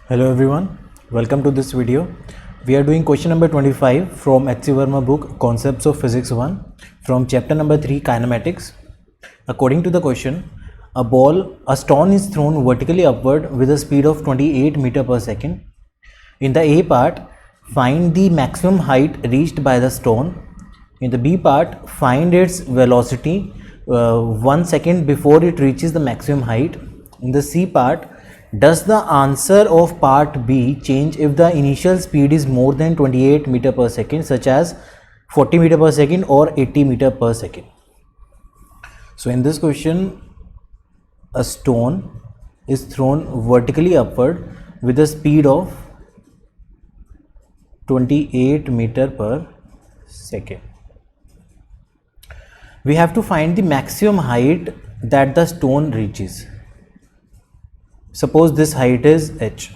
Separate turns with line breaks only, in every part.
Hello everyone, welcome to this video. We are doing question number 25 from H.C. Verma book Concepts of Physics 1 from chapter number 3 Kinematics. According to the question, a stone is thrown vertically upward with a speed of 28 meter per second. In the A part, find the maximum height reached by the stone. In the B part, find its velocity 1 second before it reaches the maximum height. In the C part, does the answer of part B change if the initial speed is more than 28 meter per second, such as 40 meter per second or 80 meter per second? So in this question, a stone is thrown vertically upward with a speed of 28 meter per second. We have to find the maximum height that the stone reaches. Suppose this height is h.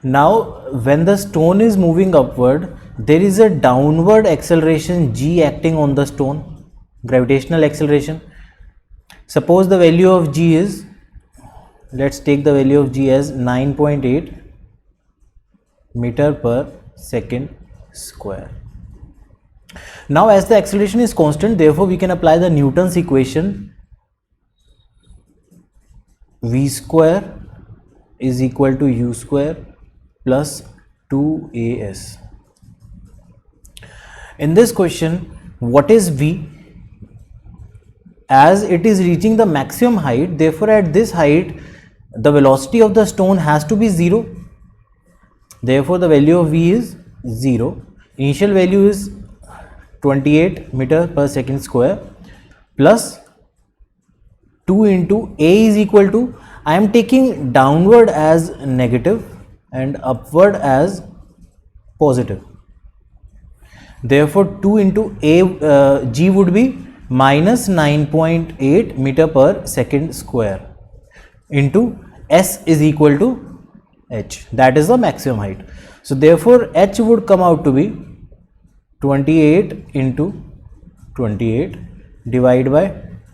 Now when the stone is moving upward, there is a downward acceleration g acting on the stone, gravitational acceleration. Suppose the value of g is, let's take the value of g as 9.8 meter per second square. Now as the acceleration is constant, therefore we can apply the Newton's equation. V square is equal to u square plus 2as. In this question, what is V? As it is reaching the maximum height, therefore at this height the velocity of the stone has to be 0. Therefore the value of V is 0. Initial value is 28 meter per second square plus 2 into A is equal to, I am taking downward as negative and upward as positive. Therefore 2 into A, G would be minus 9.8 meter per second square into S is equal to H, that is the maximum height. So therefore H would come out to be 28 into 28 divided by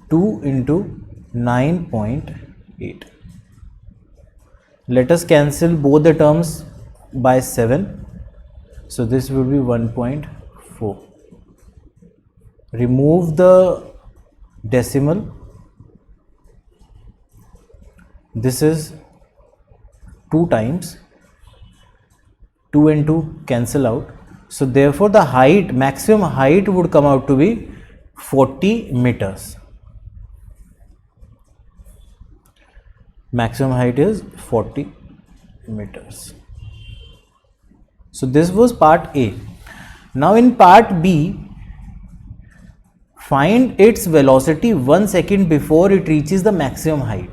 2 into 9.8. Let us cancel both the terms by 7. So this will be 1.4. Remove the decimal. This is 2 times. 2 and 2 cancel out. So therefore the height, maximum height would come out to be 40 meters. Maximum height is 40 meters. So this was part A. Now in part B, find its velocity 1 second before it reaches the maximum height.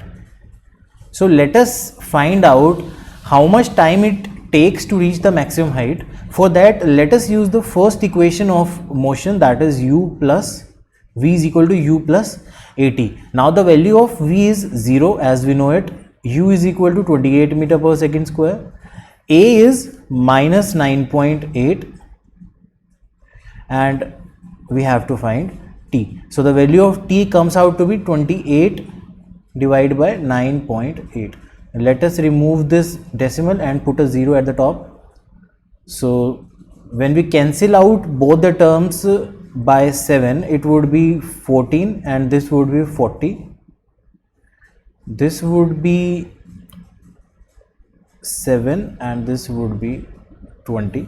So let us find out how much time it takes to reach the maximum height. For that, let us use the first equation of motion, that is u plus v is equal to u plus at. Now the value of v is 0 as we know it. U is equal to 28 meter per second square. A is minus 9.8 and we have to find t. So the value of t comes out to be 28 divided by 9.8. Let us remove this decimal and put a 0 at the top. So when we cancel out both the terms by 7, it would be 14 and this would be 40. This would be 7 and this would be 20.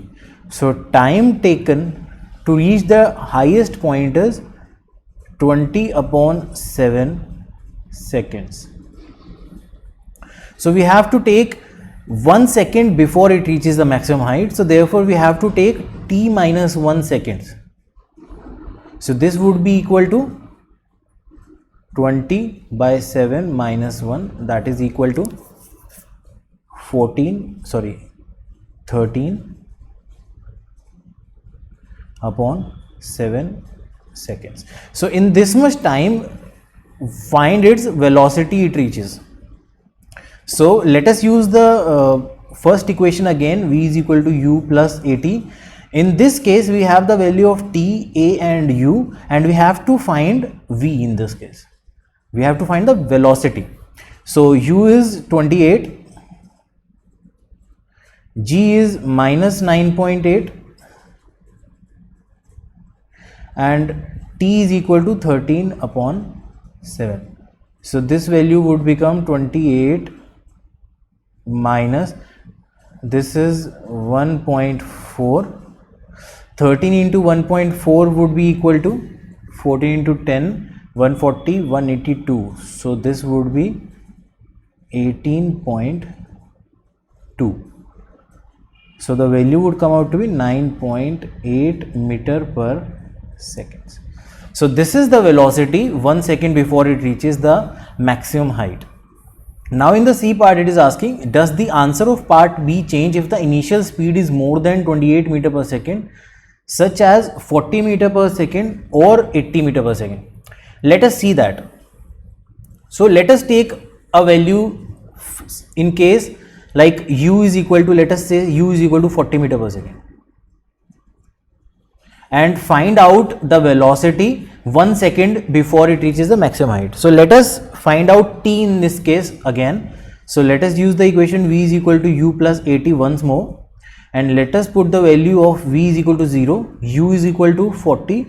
So time taken to reach the highest point is 20 upon 7 seconds. So we have to take 1 second before it reaches the maximum height. So therefore we have to take t minus 1 seconds. So this would be equal to 20 by 7 minus 1, that is equal to 13 upon 7 seconds. So in this much time, find its velocity it reaches. So let us use the first equation again, v is equal to u plus at. In this case we have the value of t, a and u, and we have to find v. In this case we have to find the velocity. So u is 28 G is minus 9.8 and T is equal to 13 upon 7. So this value would become 28 minus, this is 1.4. 13 into 1.4 would be equal to 14 into 10, 140, 182. So this would be 18.2. So the value would come out to be 9.8 meter per second. So this is the velocity 1 second before it reaches the maximum height. Now in the C part it is asking, does the answer of part B change if the initial speed is more than 28 meter per second, such as 40 meter per second or 80 meter per second? Let us see that. So let us take a value in case like u is equal to, let us say u is equal to 40 meter per second, and find out the velocity 1 second before it reaches the maximum height. So let us find out t in this case again. So let us use the equation v is equal to u plus at once more, and let us put the value of v is equal to 0, u is equal to 40,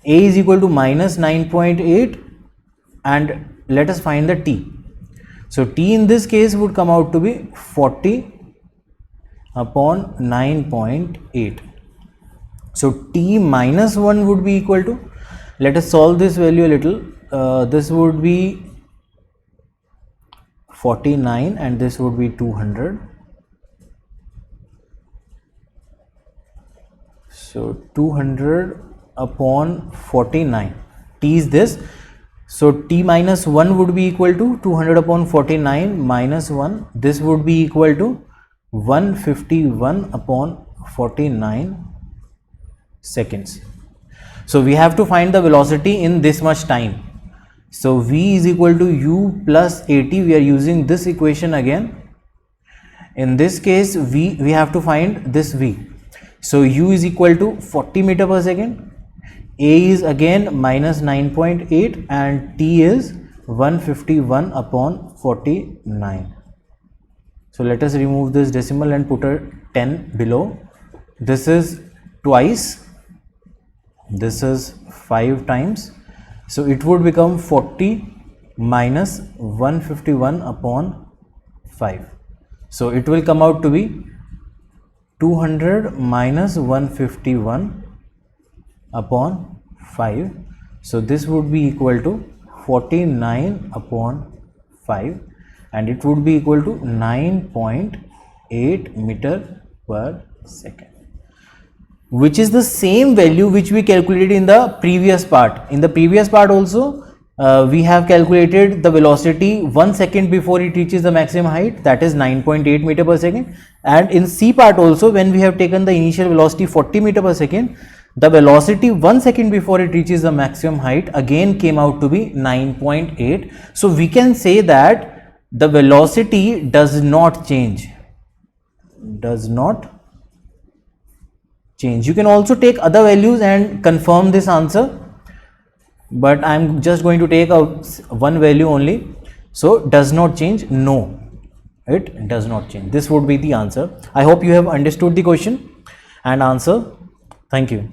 a is equal to minus 9.8, and let us find the t. So t in this case would come out to be 40 upon 9.8. So t minus 1 would be equal to, let us solve this value a little, this would be 49 and this would be 200. So 200 upon 49, t is this. So t minus 1 would be equal to 200 upon 49 minus 1, this would be equal to 151 upon 49 seconds. So we have to find the velocity in this much time. So v is equal to u plus at, we are using this equation again. In this case we have to find this v. So u is equal to 40 meter per second, a is again minus 9.8 and t is 151 upon 49. So let us remove this decimal and put a 10 below. This is twice, this is 5 times. So it would become 40 minus 151 upon 5. So it will come out to be 200 minus 151 upon 5. So this would be equal to 49 upon 5 and it would be equal to 9.8 meter per second, which is the same value which we calculated in the previous part. In the previous part also we have calculated the velocity 1 second before it reaches the maximum height, that is 9.8 meter per second, and in C part also when we have taken the initial velocity 40 meter per second, the velocity 1 second before it reaches the maximum height again came out to be 9.8. So we can say that the velocity does not change, You can also take other values and confirm this answer, but I am just going to take one value only. So does not change, no, it does not change. This would be the answer. I hope you have understood the question and answer. Thank you.